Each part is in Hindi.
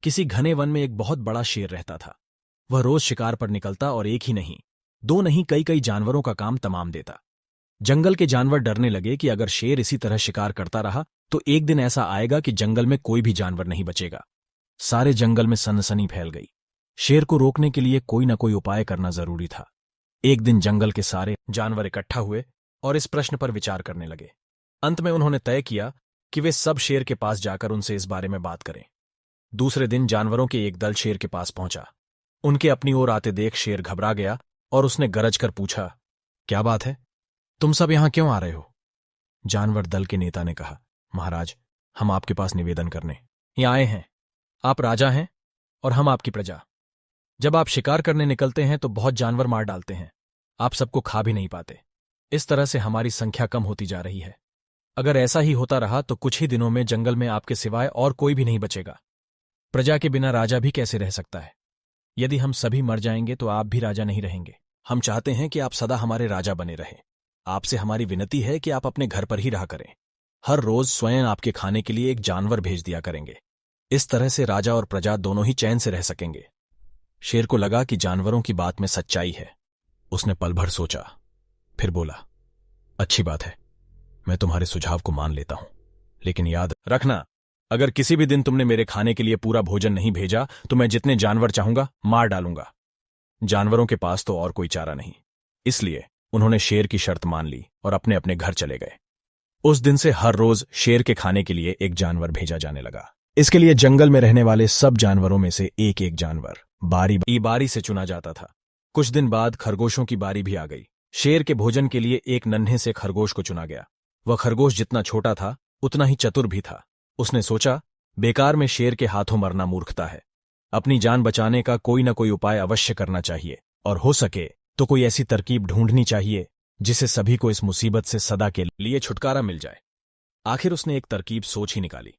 किसी घने वन में एक बहुत बड़ा शेर रहता था। वह रोज शिकार पर निकलता और एक ही नहीं, दो नहीं, कई कई जानवरों का काम तमाम देता। जंगल के जानवर डरने लगे कि अगर शेर इसी तरह शिकार करता रहा तो एक दिन ऐसा आएगा कि जंगल में कोई भी जानवर नहीं बचेगा। सारे जंगल में सनसनी फैल गई। शेर को रोकने के लिए कोई न कोई उपाय करना जरूरी था। एक दिन जंगल के सारे जानवर इकट्ठा हुए और इस प्रश्न पर विचार करने लगे। अंत में उन्होंने तय किया कि वे सब शेर के पास जाकर उनसे इस बारे में बात करें। दूसरे दिन जानवरों के एक दल शेर के पास पहुंचा। उनके अपनी ओर आते देख शेर घबरा गया और उसने गरज कर पूछा, क्या बात है, तुम सब यहां क्यों आ रहे हो? जानवर दल के नेता ने कहा, महाराज, हम आपके पास निवेदन करने यहाँ आए हैं। आप राजा हैं और हम आपकी प्रजा। जब आप शिकार करने निकलते हैं तो बहुत जानवर मार डालते हैं, आप सबको खा भी नहीं पाते। इस तरह से हमारी संख्या कम होती जा रही है। अगर ऐसा ही होता रहा तो कुछ ही दिनों में जंगल में आपके सिवाय और कोई भी नहीं बचेगा। प्रजा के बिना राजा भी कैसे रह सकता है? यदि हम सभी मर जाएंगे तो आप भी राजा नहीं रहेंगे। हम चाहते हैं कि आप सदा हमारे राजा बने रहें। आपसे हमारी विनती है कि आप अपने घर पर ही रहा करें। हर रोज स्वयं आपके खाने के लिए एक जानवर भेज दिया करेंगे। इस तरह से राजा और प्रजा दोनों ही चैन से रह सकेंगे। शेर को लगा कि जानवरों की बात में सच्चाई है। उसने पल भर सोचा, फिर बोला, अच्छी बात है, मैं तुम्हारे सुझाव को मान लेता हूं, लेकिन याद रखना, अगर किसी भी दिन तुमने मेरे खाने के लिए पूरा भोजन नहीं भेजा तो मैं जितने जानवर चाहूंगा मार डालूंगा। जानवरों के पास तो और कोई चारा नहीं, इसलिए उन्होंने शेर की शर्त मान ली और अपने अपने घर चले गए। उस दिन से हर रोज शेर के खाने के लिए एक जानवर भेजा जाने लगा। इसके लिए जंगल में रहने वाले सब जानवरों में से एक एक जानवर बारी बारी से चुना जाता था। कुछ दिन बाद खरगोशों की बारी भी आ गई। शेर के भोजन के लिए एक नन्हे से खरगोश को चुना गया। वह खरगोश जितना छोटा था उतना ही चतुर भी था। उसने सोचा, बेकार में शेर के हाथों मरना मूर्खता है। अपनी जान बचाने का कोई न कोई उपाय अवश्य करना चाहिए और हो सके तो कोई ऐसी तरकीब ढूंढनी चाहिए जिससे सभी को इस मुसीबत से सदा के लिए छुटकारा मिल जाए। आखिर उसने एक तरकीब सोच ही निकाली।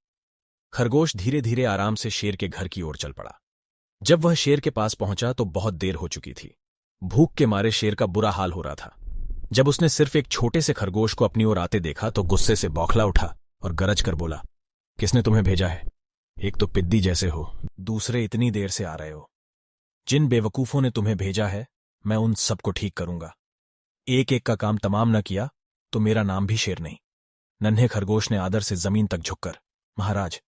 खरगोश धीरे धीरे आराम से शेर के घर की ओर चल पड़ा। जब वह शेर के पास पहुंचा तो बहुत देर हो चुकी थी। भूख के मारे शेर का बुरा हाल हो रहा था। जब उसने सिर्फ एक छोटे से खरगोश को अपनी ओर आते देखा तो गुस्से से बौखला उठा और गरज कर बोला, किसने तुम्हें भेजा है? एक तो पिद्दी जैसे हो, दूसरे इतनी देर से आ रहे हो। जिन बेवकूफों ने तुम्हें भेजा है मैं उन सबको ठीक करूंगा। एक एक का काम तमाम न किया तो मेरा नाम भी शेर नहीं। नन्हे खरगोश ने आदर से जमीन तक झुककर, महाराज,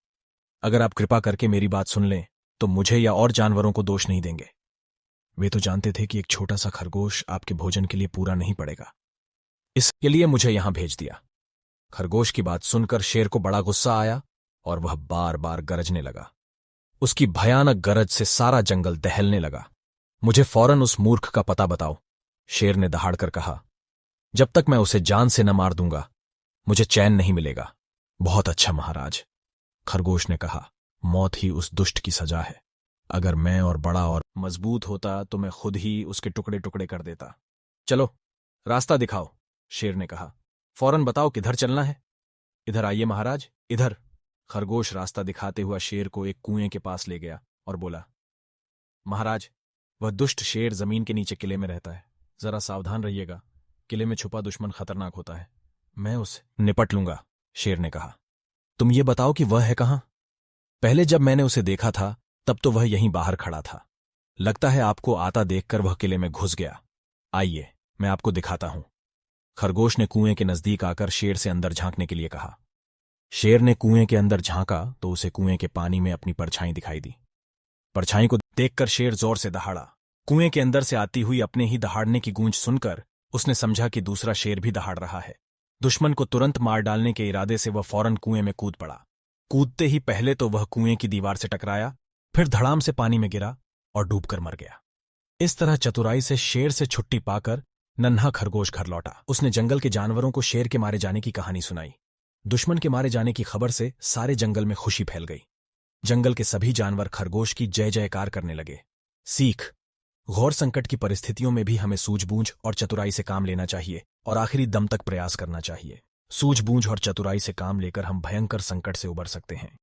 अगर आप कृपा करके मेरी बात सुन लें तो मुझे या और जानवरों को दोष नहीं देंगे। वे तो जानते थे कि एक छोटा सा खरगोश आपके भोजन के लिए पूरा नहीं पड़ेगा, इसके लिए मुझे यहां भेज दिया। खरगोश की बात सुनकर शेर को बड़ा गुस्सा आया और वह बार बार गरजने लगा। उसकी भयानक गरज से सारा जंगल दहलने लगा। मुझे फौरन उस मूर्ख का पता बताओ, शेर ने दहाड़कर कहा। जब तक मैं उसे जान से न मार दूंगा मुझे चैन नहीं मिलेगा। बहुत अच्छा महाराज, खरगोश ने कहा, मौत ही उस दुष्ट की सजा है। अगर मैं और बड़ा और मजबूत होता तो मैं खुद ही उसके टुकड़े टुकड़े कर देता। चलो रास्ता दिखाओ, शेर ने कहा। फौरन बताओ किधर चलना है। इधर आइए महाराज, इधर। खरगोश रास्ता दिखाते हुआ शेर को एक कुएं के पास ले गया और बोला, महाराज, वह दुष्ट शेर जमीन के नीचे किले में रहता है। जरा सावधान रहिएगा, किले में छुपा दुश्मन खतरनाक होता है। मैं उससे निपट लूंगा, शेर ने कहा। तुम ये बताओ कि वह है कहां? पहले जब मैंने उसे देखा था तब तो वह यहीं बाहर खड़ा था। लगता है आपको आता देखकर वह किले में घुस गया। आइए मैं आपको दिखाता हूं। खरगोश ने कुएं के नजदीक आकर शेर से अंदर झांकने के लिए कहा। शेर ने कुएं के अंदर झांका तो उसे कुएं के पानी में अपनी परछाई दिखाई दी। परछाई को देखकर शेर जोर से दहाड़ा। कुएं के अंदर से आती हुई अपने ही दहाड़ने की गूंज सुनकर उसने समझा कि दूसरा शेर भी दहाड़ रहा है। दुश्मन को तुरंत मार डालने के इरादे से वह फौरन कुएं में कूद पड़ा। कूदते ही पहले तो वह कुएं की दीवार से टकराया, फिर धड़ाम से पानी में गिरा और डूबकर मर गया। इस तरह चतुराई से शेर से छुट्टी पाकर नन्हा खरगोश घर लौटा। उसने जंगल के जानवरों को शेर के मारे जाने की कहानी सुनाई। दुश्मन के मारे जाने की खबर से सारे जंगल में खुशी फैल गई। जंगल के सभी जानवर खरगोश की जय जयकार करने लगे। सीख: घोर संकट की परिस्थितियों में भी हमें सूझबूझ और चतुराई से काम लेना चाहिए और आखिरी दम तक प्रयास करना चाहिए। सूझबूझ और चतुराई से काम लेकर हम भयंकर संकट से उबर सकते हैं।